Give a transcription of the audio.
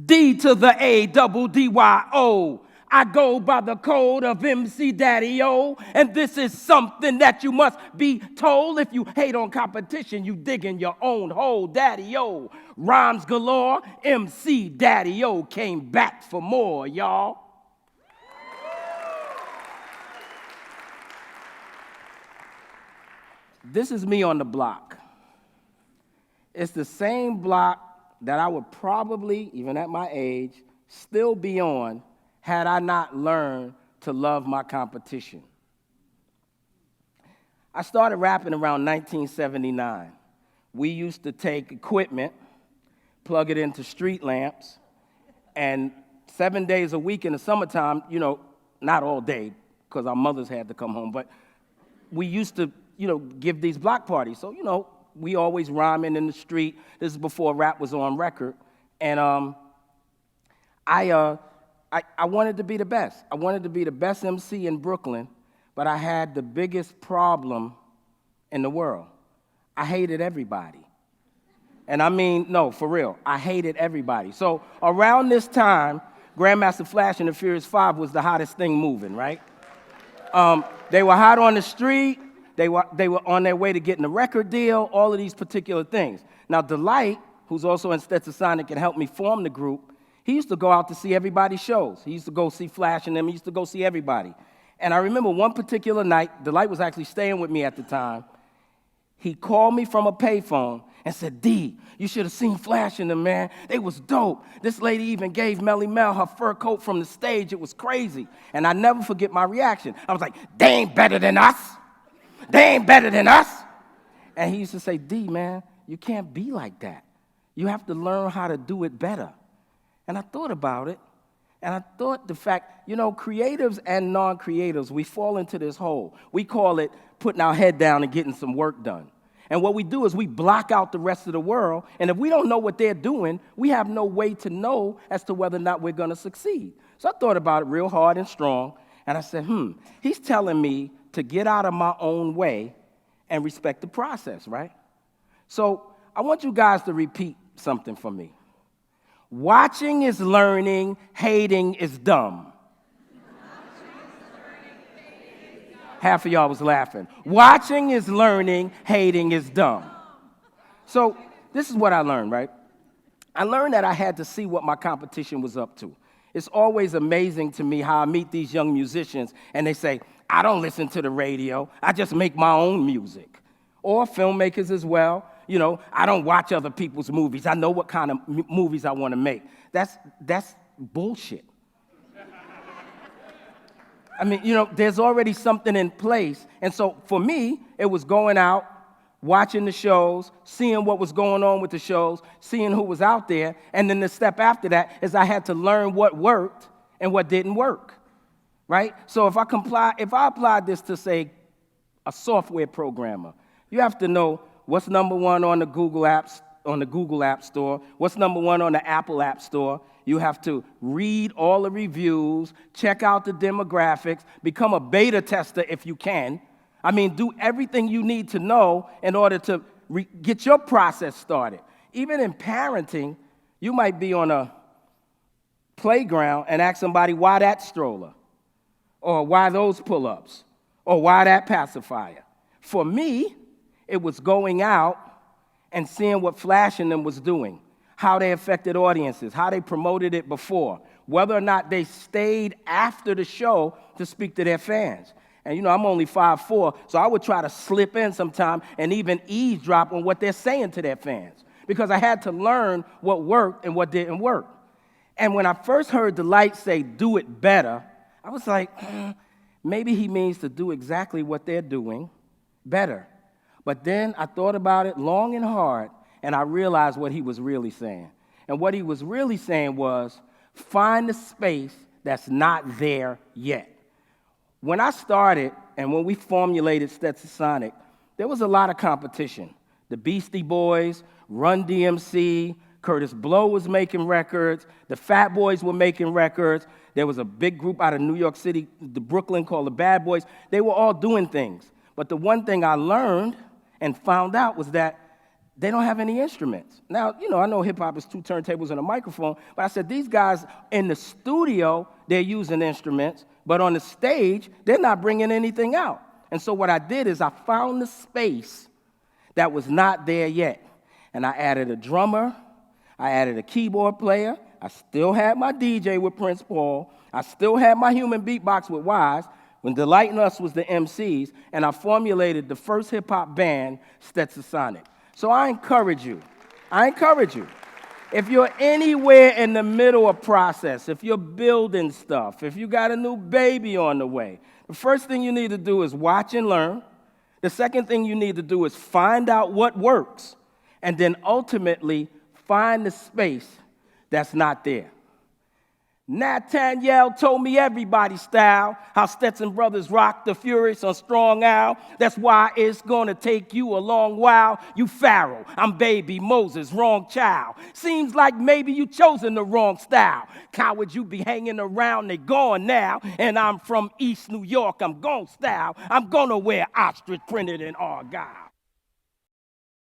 D to the A, double D-Y-O. I go by the code of MC Daddy-O, and this is something that you must be told. If you hate on competition, you dig in your own hole, Daddy-O. Rhymes galore, MC Daddy-O came back for more, y'all. This is me on the block. It's the same block that I would probably, even at my age, still be on had I not learned to love my competition. I started rapping around 1979. We used to take equipment, plug it into street lamps, and 7 days a week in the summertime, not all day, because our mothers had to come home, but we used to, give these block parties. So, we always rhyming in the street. This is before rap was on record. And I wanted to be the best. I wanted to be the best MC in Brooklyn, but I had the biggest problem in the world. I hated everybody. And I mean, no, for real, I hated everybody. So around this time, Grandmaster Flash and the Furious Five was the hottest thing moving, right? They were hot on the street. They were on their way to getting a record deal, all of these particular things. Now, Delight, who's also in Stetsasonic and helped me form the group, he used to go out to see everybody's shows. He used to go see Flash and them. He used to go see everybody. And I remember one particular night, Delight was actually staying with me at the time. He called me from a payphone and said, D, you should have seen Flash and them, man. They was dope. This lady even gave Melly Mel her fur coat from the stage. It was crazy. And I never forget my reaction. I was like, they ain't better than us. They ain't better than us. And he used to say, D, man, you can't be like that. You have to learn how to do it better. And I thought about it, and I thought the fact, creatives and non-creatives, we fall into this hole. We call it putting our head down and getting some work done. And what we do is we block out the rest of the world, and if we don't know what they're doing, we have no way to know as to whether or not we're going to succeed. So I thought about it real hard and strong, and I said, he's telling me to get out of my own way and respect the process, right? So I want you guys to repeat something for me. Watching is learning, hating is dumb. Half of y'all was laughing. Watching is learning, hating is dumb. So this is what I learned, right? I learned that I had to see what my competition was up to. It's always amazing to me how I meet these young musicians and they say, I don't listen to the radio, I just make my own music. Or filmmakers as well. I don't watch other people's movies. I know what kind of movies I want to make. That's bullshit. I mean, there's already something in place. And so for me, it was going out, watching the shows, seeing what was going on with the shows, seeing who was out there. And then the step after that is I had to learn what worked and what didn't work, right? So if I applied this to, say, a software programmer, you have to know what's number one on the Google App Store, what's number one on the Apple App Store. You have to read all the reviews, check out the demographics, become a beta tester if you can. I mean, do everything you need to know in order to get your process started. Even in parenting, you might be on a playground and ask somebody, why that stroller? Or why those pull-ups? Or why that pacifier? For me, it was going out and seeing what Flash and them was doing, how they affected audiences, how they promoted it before, whether or not they stayed after the show to speak to their fans. And, I'm only 5'4", so I would try to slip in sometime and even eavesdrop on what they're saying to their fans because I had to learn what worked and what didn't work. And when I first heard Delight say, do it better, I was like, maybe he means to do exactly what they're doing better. But then I thought about it long and hard, and I realized what he was really saying. And what he was really saying was, find the space that's not there yet. When I started, and when we formulated Stetsasonic, there was a lot of competition. The Beastie Boys, Run DMC, Curtis Blow was making records, the Fat Boys were making records, there was a big group out of New York City, the Brooklyn, called the Bad Boys. They were all doing things. But the one thing I learned and found out was that they don't have any instruments. Now, I know hip-hop is 2 turntables and a microphone, but I said these guys in the studio, they're using instruments, but on the stage, they're not bringing anything out. And so what I did is I found the space that was not there yet. And I added a drummer, I added a keyboard player, I still had my DJ with Prince Paul, I still had my human beatbox with Wise, when Delighting Us was the MCs, and I formulated the first hip-hop band, Stetsasonic. So I encourage you, if you're anywhere in the middle of process, if you're building stuff, if you got a new baby on the way, the first thing you need to do is watch and learn. The second thing you need to do is find out what works, and then ultimately find the space that's not there. Nathaniel told me everybody's style, how Stetson Brothers rock the Furious on Strong Out. That's why it's gonna take you a long while. You Pharaoh, I'm baby Moses, wrong child. Seems like maybe you chosen the wrong style. Coward, you be hanging around, they gone now. And I'm from East New York, I'm gon' style. I'm gonna wear ostrich printed in argyle.